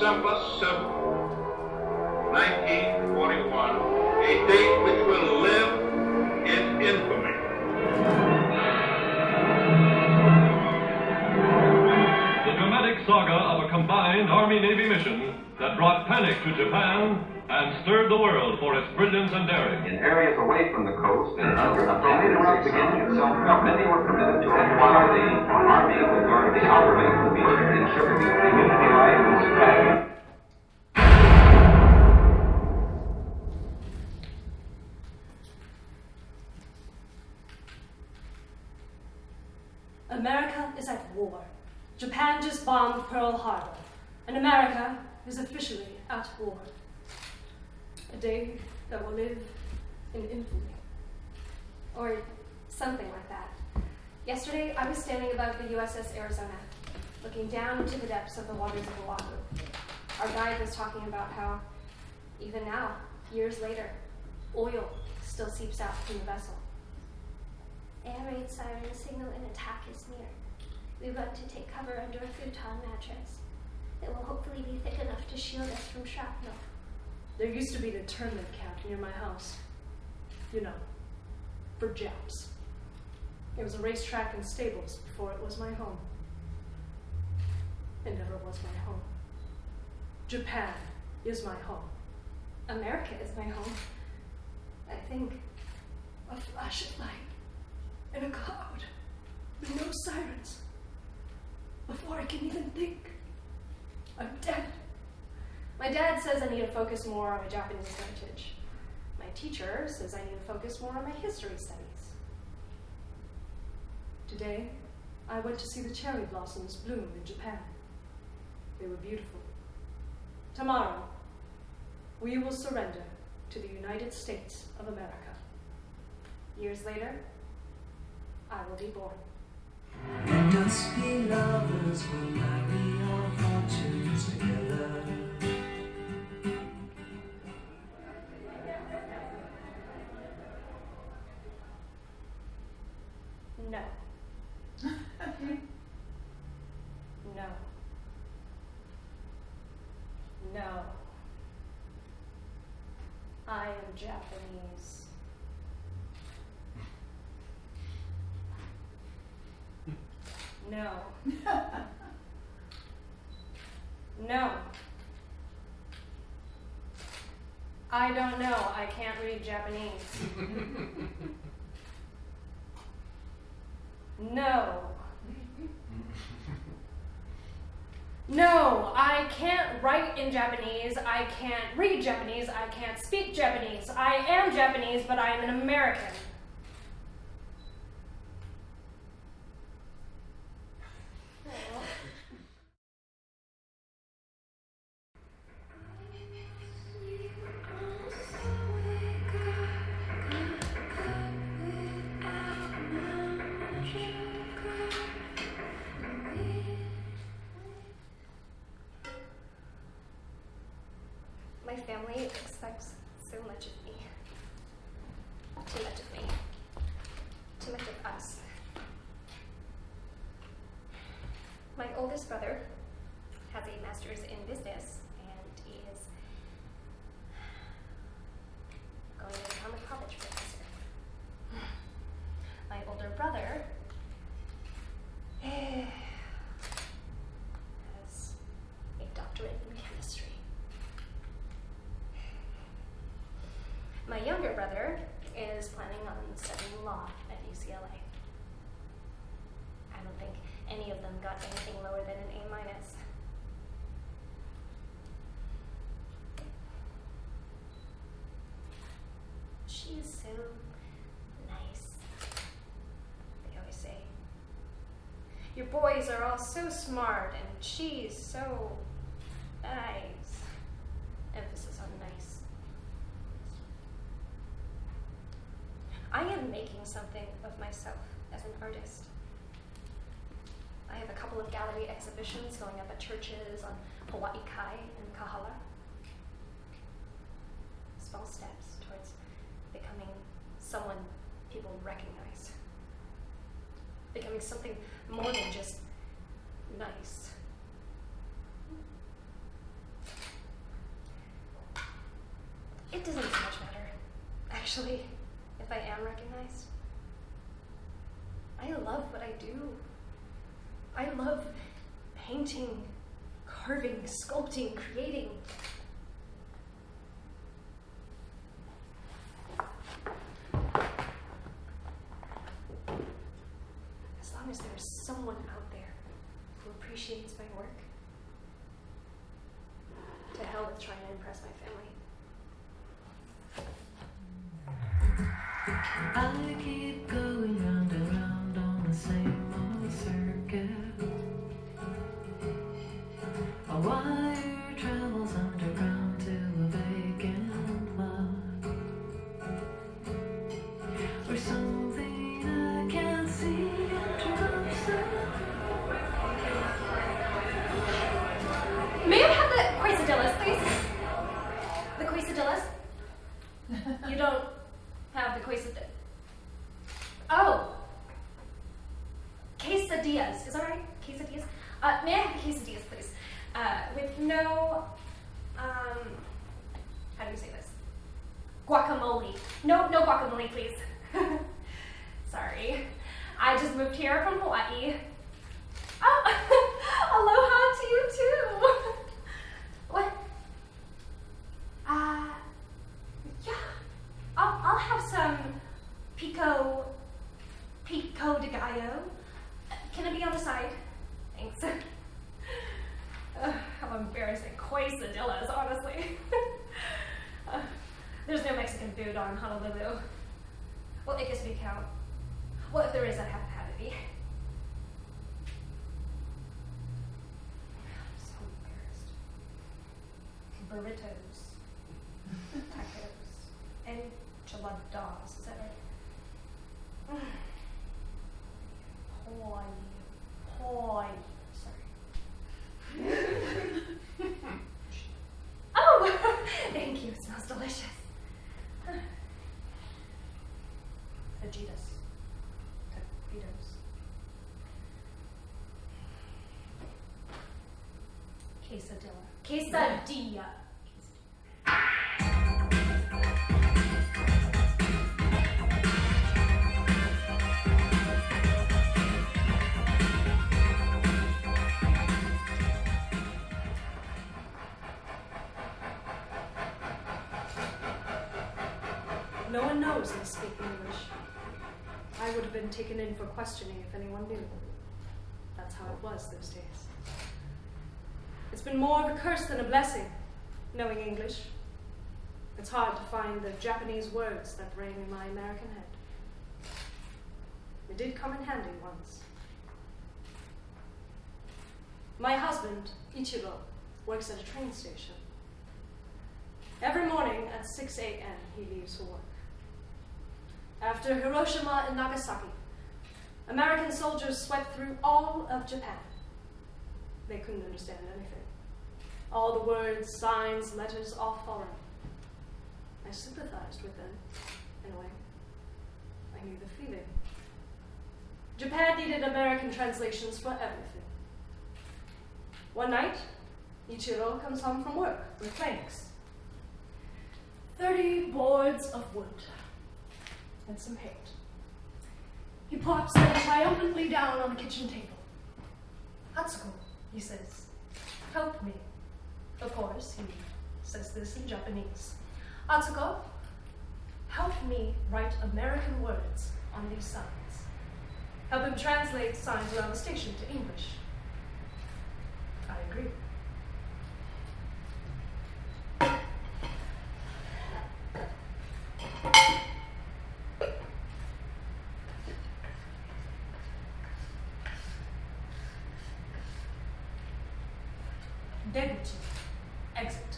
December 7th, 1941, a date which will live in infamy. The dramatic saga of a combined Army-Navy mission that brought panic to Japan and stirred the world for its brilliance and daring. In areas away from the coast and under the tornado route beginning itself, many were permitted to acquire the Army would guard the outer bank of the beach and ensure the community life and security. America is at war. Japan just bombed Pearl Harbor, and America is officially at war. A day that will live in infamy. Or something like that. Yesterday, I was standing above the USS Arizona, looking down into the depths of the waters of Oahu. Our guide was talking about how, even now, years later, oil still seeps out from the vessel. Air raid sirens signal an attack is near. We run to take cover under a futon mattress. It will hopefully be thick enough to shield us from shrapnel. There used to be an internment camp near my house. You know, for Japs. It was a racetrack and stables before it was my home. It never was my home. Japan is my home. America is my home. I think. A flash of light in a cloud with no sirens. Before I can even think, I'm dead. My dad says I need to focus more on my Japanese heritage. My teacher says I need to focus more on my history studies. Today, I went to see the cherry blossoms bloom in Japan. They were beautiful. Tomorrow, we will surrender to the United States of America. Years later, I will be born. We must be lovers, we'll marry our fortunes together. No. No. No. I am Japanese. No. No. I don't know. I can't read Japanese. No. No, I can't write in Japanese. I can't read Japanese. I can't speak Japanese. I am Japanese, but I am an American. My family expects so much of me. Too much of me. Too much of us. My oldest brother has a master's in business and he is going to become a college professor. My older brother has a doctorate in chemistry. My younger brother is planning on studying law at UCLA. I don't think any of them got anything lower than an A-. She is so nice, they always say. Your boys are all so smart and she's so nice. Emphasis on nice. I am making something of myself as an artist. I have a couple of gallery exhibitions going up at churches on Hawaii Kai and Kahala. Small steps towards becoming someone people recognize. Becoming something more than just nice. Actually, if I am recognized, I love what I do. I love painting, carving, sculpting, creating. As long as there's someone out there who appreciates my work, to hell with trying to impress my family. I keep going round and round on the same old circuit. A wire travels underground to a vacant lot, where something I can't see drops out. May I have the quesadillas, please? The quesadillas? You don't have the quesadillas. Oh. Quesadillas. Is that right? Quesadillas? May I have the quesadillas, please? With no, how do you say this? Guacamole. No guacamole, please. Sorry. I just moved here from Hawaii. Oh, aloha to you too. What? Yeah. I'll have some pico de gallo. Can it be on the side? Thanks. How embarrassing. Quesadillas, honestly. There's no Mexican food on Honolulu. Well, I guess we count. Well, if there is, I haven't had any. I'm so embarrassed. Burritos. Tacos. Enchiladas. Is that right? Poi. Sorry. Oh! Thank you. It smells delicious. Fajitas. Taquitos. Quesadilla. No one knows I speak English. I would have been taken in for questioning if anyone knew. That's how it was those days. It's been more of a curse than a blessing, knowing English. It's hard to find the Japanese words that rang in my American head. It did come in handy once. My husband, Ichiro, works at a train station. Every morning at 6 a.m. he leaves for work. After Hiroshima and Nagasaki, American soldiers swept through all of Japan. They couldn't understand anything. All the words, signs, letters, all foreign. I sympathized with them, in a way. I knew the feeling. Japan needed American translations for everything. One night, Ichiro comes home from work with planks. 30 boards of wood and some paint. He plops them triumphantly down on the kitchen table. Atsuko, he says, help me. Of course, he says this in Japanese. Atsuko, help me write American words on these signs. Help him translate signs around the station to English. I agree. Deguchi. Exit.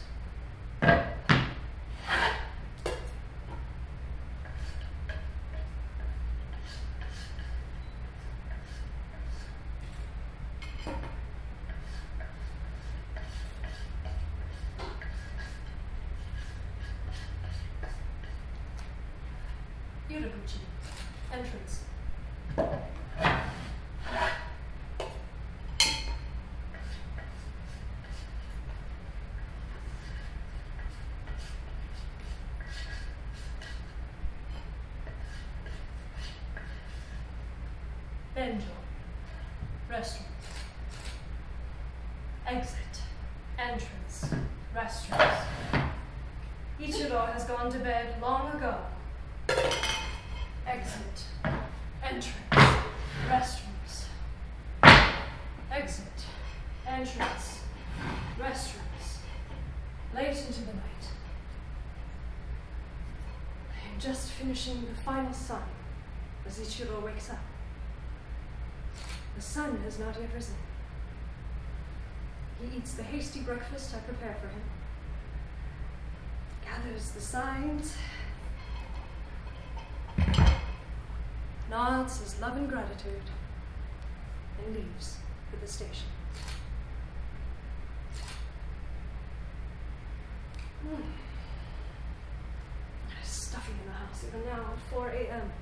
Yuraguchi. Entrance. Enjoy. Restroom. Exit. Entrance. Restrooms. Ichiro has gone to bed long ago. Exit. Entrance. Restrooms. Exit. Entrance. Restrooms. Late into the night. I am just finishing the final sign as Ichiro wakes up. The sun has not yet risen. He eats the hasty breakfast I prepare for him, gathers the signs, nods his love and gratitude, and leaves for the station. There's stuffing in the house even now at 4 a.m.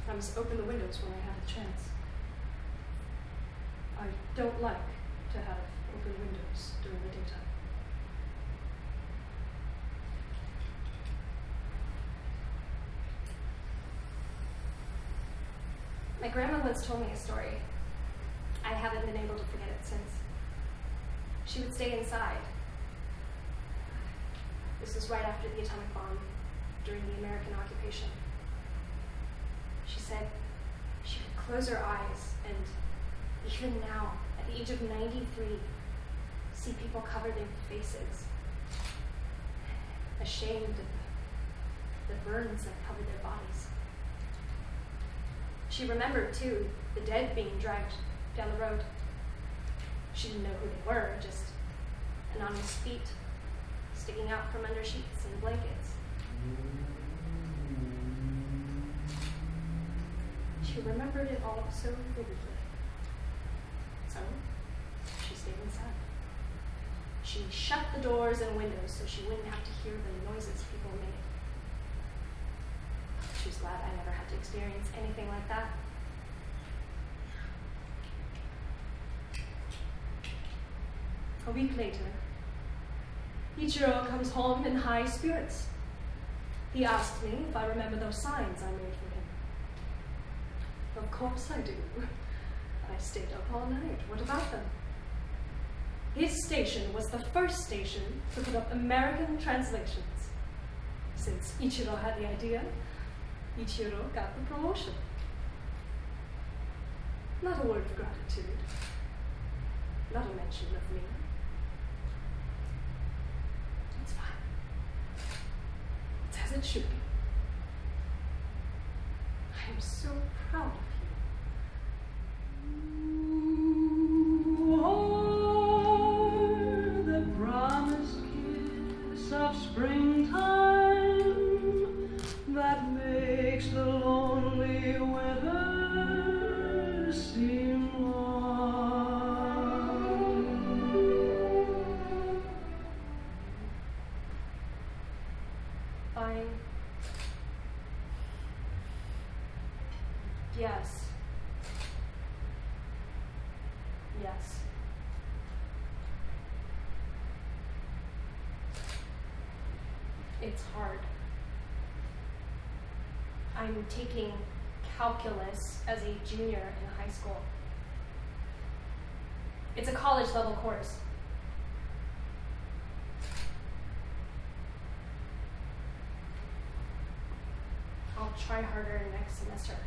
I must open the windows when I have a chance. I don't like to have open windows during the daytime. My grandma once told me a story. I haven't been able to forget it since. She would stay inside. This was right after the atomic bomb, during the American occupation. She said she would close her eyes and even now, at the age of 93, see people cover their faces, ashamed of the burns that covered their bodies. She remembered, too, the dead being dragged down the road. She didn't know who they were, just anonymous feet sticking out from under sheets and blankets. She remembered it all so vividly. So, she stayed inside. She shut the doors and windows so she wouldn't have to hear the noises people made. She's glad I never had to experience anything like that. A week later, Ichiro comes home in high spirits. He asked me if I remember those signs I made for him. Of course I do. I stayed up all night. What about them? His station was the first station to put up American translations. Since Ichiro had the idea, Ichiro got the promotion. Not a word of gratitude. Not a mention of me. It's fine. It's as it should be. I am so proud of you. Of springtime that makes the lonely weather seem long. Fine. Yes. Yes. It's hard. I'm taking calculus as a junior in high school. It's a college level course. I'll try harder next semester.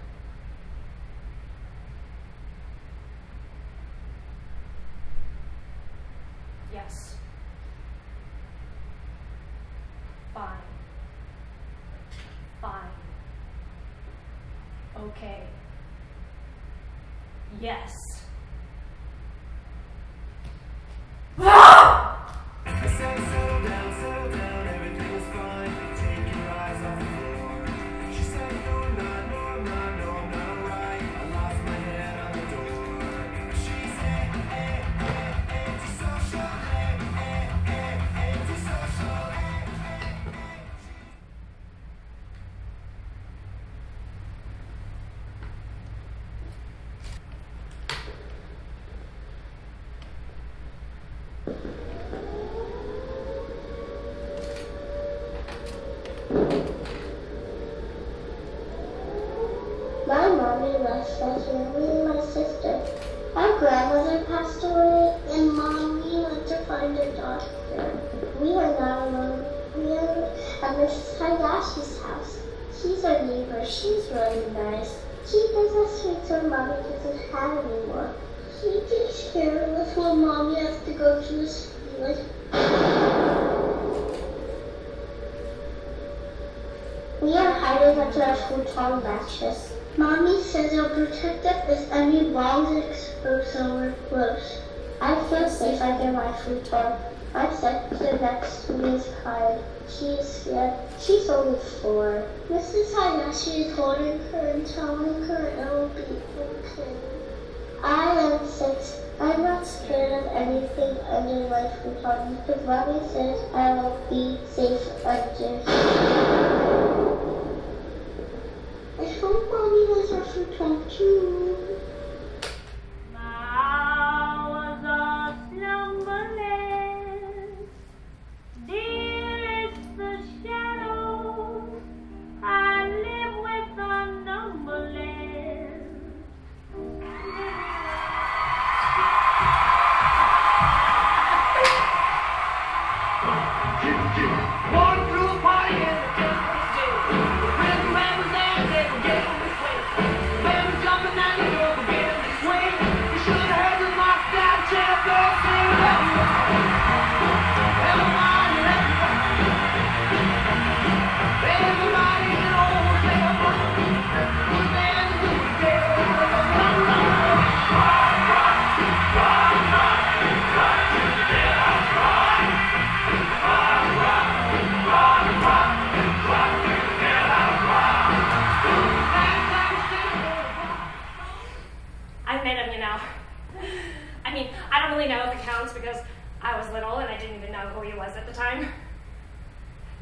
Yes. Fine. Fine. Okay. Yes. I said, settle down, everything is fine. Take your eyes off the floor. She said, no, I'm not alright. I lost my head on the door. She said, antisocial, antisocial, especially me and my sister. Our grandmother passed away, and Mom, we went to find a doctor. We are not alone. We are at Mrs. Hayashi's house. She's our neighbor. She's really nice. She gives us sweets when Mommy doesn't have any more. She takes care of us when Mommy has to go to the school. We are hiding under our futon mattress. Mommy says it'll protect us if any bombs explode somewhere close. I feel safe under my futon. My sister next to me is kind. She is scared. She's only 4. Mrs. Hayashi is holding her and telling her it will be okay. I am 6. I'm not scared of anything under my futon because Mommy says I will be safe under. I hope Mommy has her futon too. Because I was little and I didn't even know who he was at the time.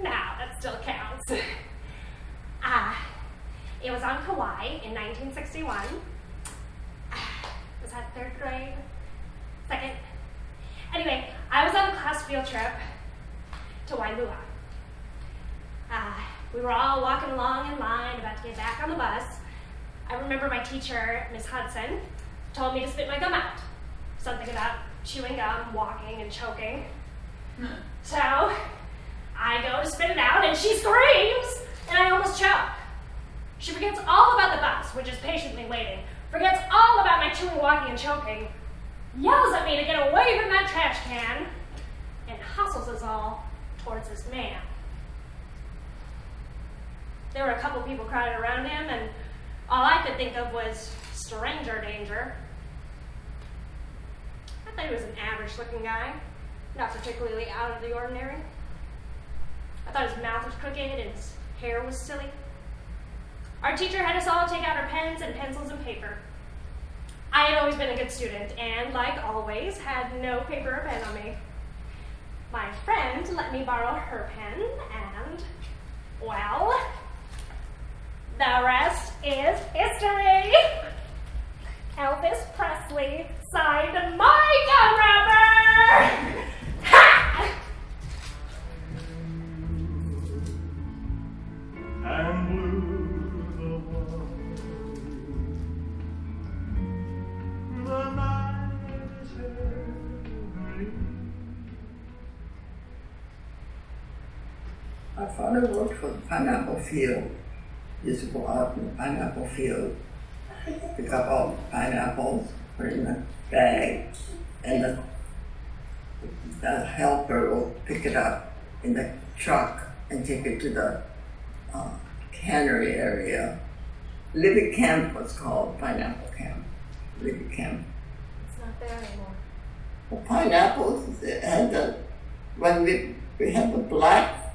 Now, that still counts. It was on Kauai in 1961. Was that 3rd grade? 2nd? Anyway, I was on a class field trip to Wailua. We were all walking along in line, about to get back on the bus. I remember my teacher, Miss Hudson, told me to spit my gum out. Something about chewing gum, walking, and choking. So, I go to spit it out, and she screams, and I almost choke. She forgets all about the bus, which is patiently waiting, forgets all about my chewing, walking, and choking, yells at me to get away from that trash can, and hustles us all towards this man. There were a couple people crowded around him, and all I could think of was stranger danger. I thought he was an average-looking guy, not particularly out of the ordinary. I thought his mouth was crooked and his hair was silly. Our teacher had us all take out our pens and pencils and paper. I had always been a good student and, like always, had no paper or pen on me. My friend let me borrow her pen and, well, the rest is history. Elvis Presley signed my gum wrapper! Ha! And blue the one, the night is heavy. My father worked for the pineapple field. He used to go out in the pineapple field, pick up all the pineapples, put in a bag, and the helper will pick it up in the truck and take it to the cannery area. Libby Camp was called, pineapple camp. Libby Camp. It's not there anymore. The pineapples, it had the, when we had the black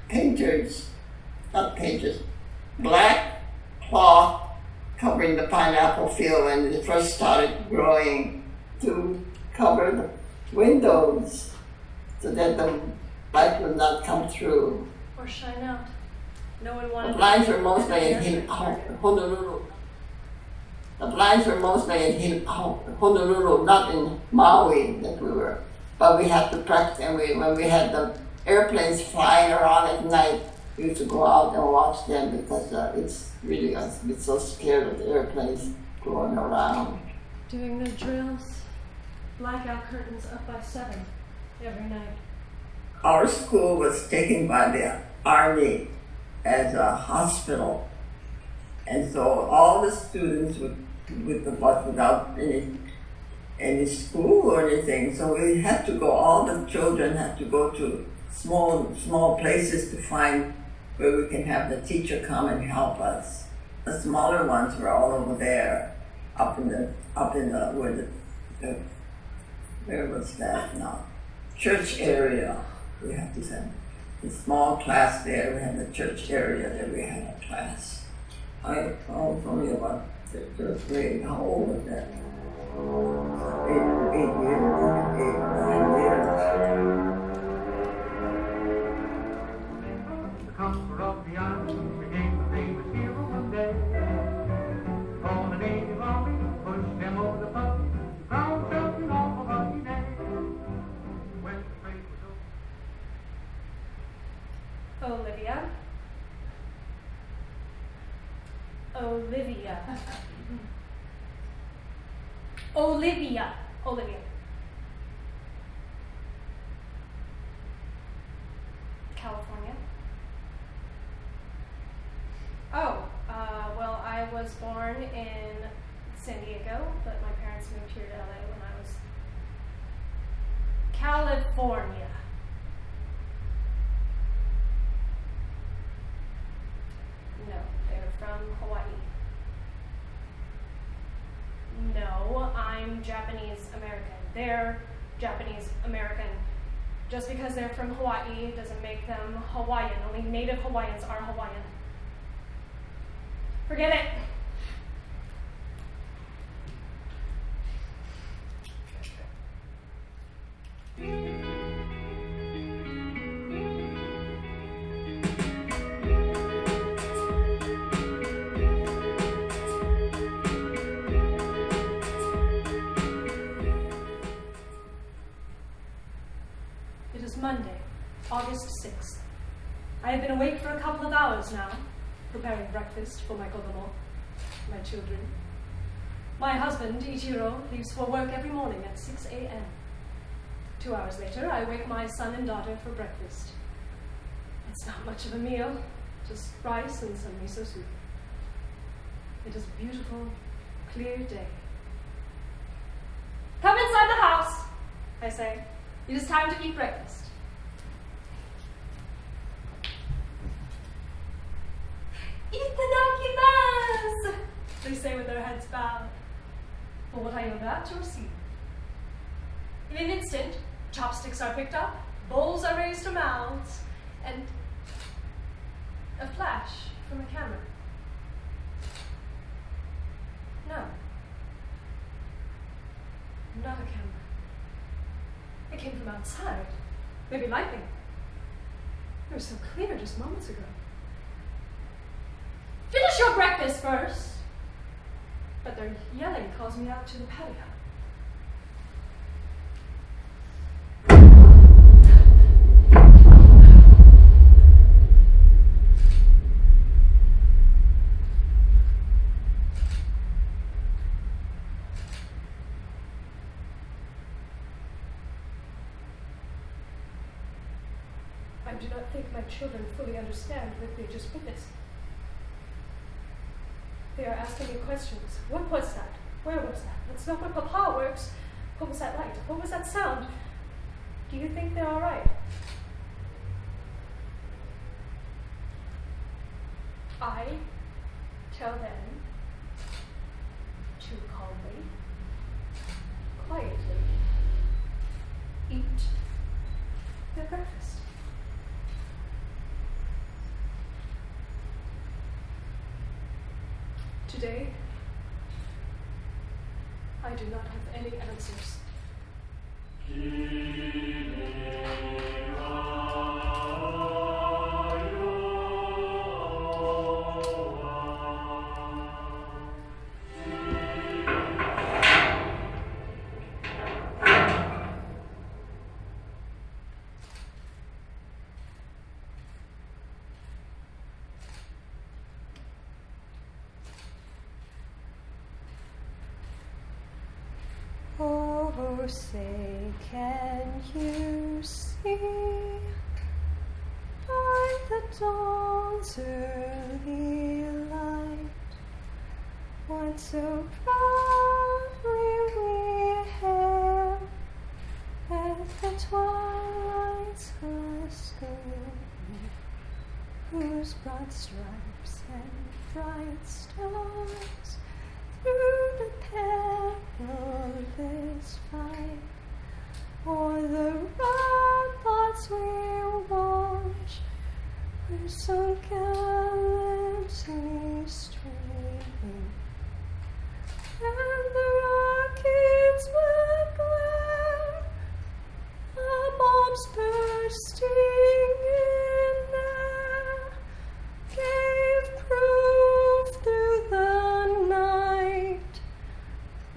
painters, not painters, black cloth covering the pineapple field when it first started growing to cover the windows so that the light would not come through. Or shine out. No one wanted The blinds were mostly in Honolulu. The blinds were mostly in Honolulu, not in Maui that we were. But we had to practice, and when we had the airplanes flying around at night, We used to go out and watch them because it's really, we're so scared of the airplanes going around. Doing their drills, blackout curtains up by 7 every night. Our school was taken by the Army as a hospital. And so all the students without any school or anything, so we had to go, all the children had to go to small places to find where we can have the teacher come and help us. The smaller ones were all over there, where was that now? Church area. We had to send a small class there. We had the church area that we had a class. I was only about third grade. How old was that? 8 years, 9 years. The comfort of the island became the famous hero one day. Called the native army, pushed them over the puppy, found something off a lucky day. When the trade was over. Olivia. Olivia. Olivia. Olivia. California. Oh, well, I was born in San Diego, but my parents moved here to LA when I was California. No, they're from Hawaii. No, I'm Japanese American. They're Japanese American. Just because they're from Hawaii doesn't make them Hawaiian. Only native Hawaiians are Hawaiian. Forget it. It is Monday, August 6th. I have been awake for a couple of hours now, preparing breakfast for my kodomo, my children. My husband, Ichiro, leaves for work every morning at 6 a.m. 2 hours later, I wake my son and daughter for breakfast. It's not much of a meal, just rice and some miso soup. It is a beautiful, clear day. Come inside the house, I say. It is time to eat breakfast. Itadakimasu! They say with their heads bowed. For what I am about to receive. In an instant, chopsticks are picked up, bowls are raised to mouths, and a flash from a camera. No. Not a camera. It came from outside. Maybe lightning. It was so clear just moments ago. Finish your breakfast first! But their yelling calls me out to the patio. I do not think my children fully understand what they just witnessed. They are asking me questions. What was that? Where was that? That's not where Papa works. What was that light? What was that sound? Do you think they're all right? I tell them to calmly, quietly eat their breakfast. Today, I do not have any answers. Oh, say, can you see by the dawn's early light what so proudly we hailed at the twilight's last gleam, whose broad stripes and bright stars through the perilous fight o'er the ramparts we watch were so gallantly streaming, and the rockets would glare, the bombs bursting in there gave proof through the night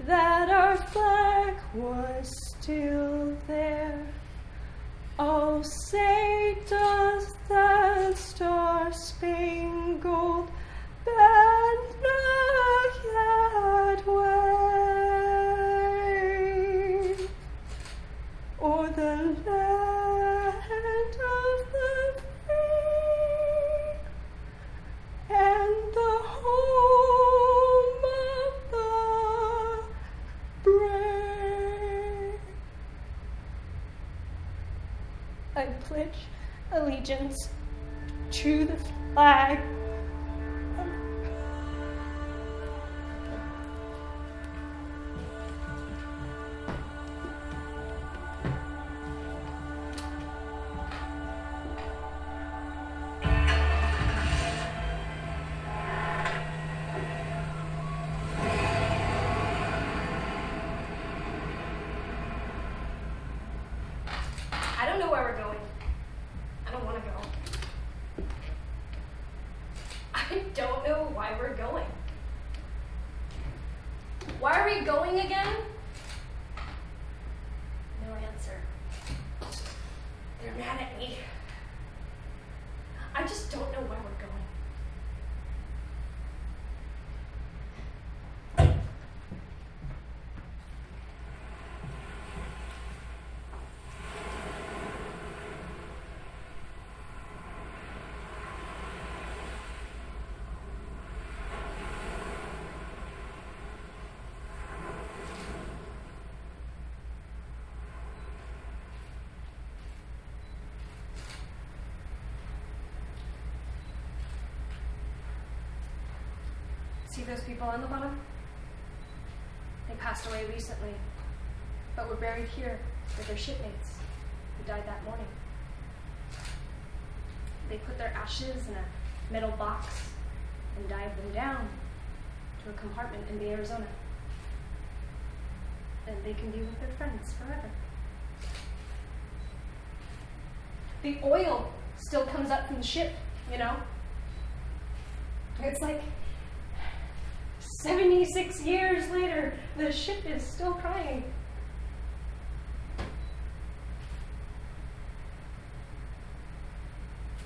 that our flag was still there. Oh, say does that star-spangled banner yet wave o'er the land of the free and the home of the brave? I pledge allegiance to the flag I don't know where we're going. I don't want to go. I don't know why we're going. Why are we going again? No answer. They're mad at me. I just don't know why we're going. See those people on the bottom? They passed away recently, but were buried here with their shipmates who died that morning. They put their ashes in a metal box and dived them down to a compartment in the Arizona. And they can be with their friends forever. The oil still comes up from the ship, you know? It's like 76 years later, the ship is still crying.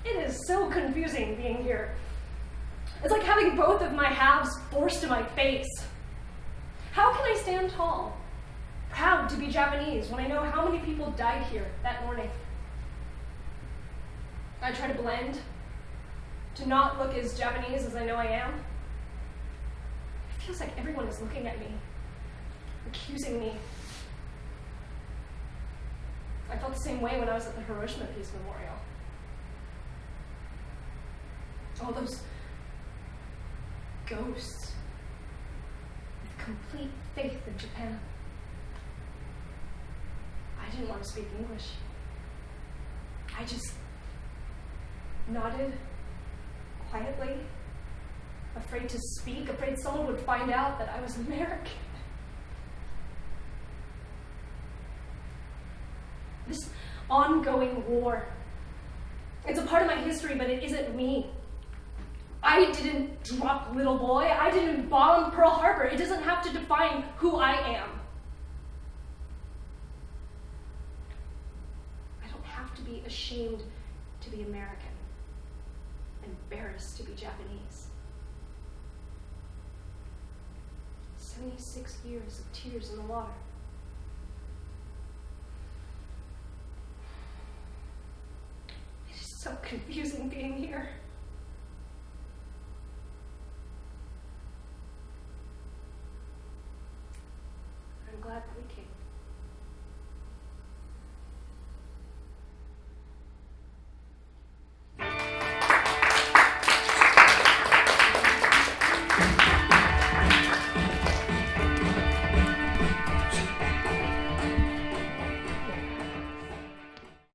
It is so confusing being here. It's like having both of my halves forced to my face. How can I stand tall, proud to be Japanese, when I know how many people died here that morning? I try to blend, to not look as Japanese as I know I am. It feels like everyone is looking at me, accusing me. I felt the same way when I was at the Hiroshima Peace Memorial. All those ghosts with complete faith in Japan. I didn't want to speak English. I just nodded quietly, afraid to speak, afraid someone would find out that I was American. This ongoing war, it's a part of my history, but it isn't me. I didn't drop Little Boy. I didn't bomb Pearl Harbor. It doesn't have to define who I am. I don't have to be ashamed to be American, embarrassed to be Japanese. 76 years of tears in the water. So confusing being here.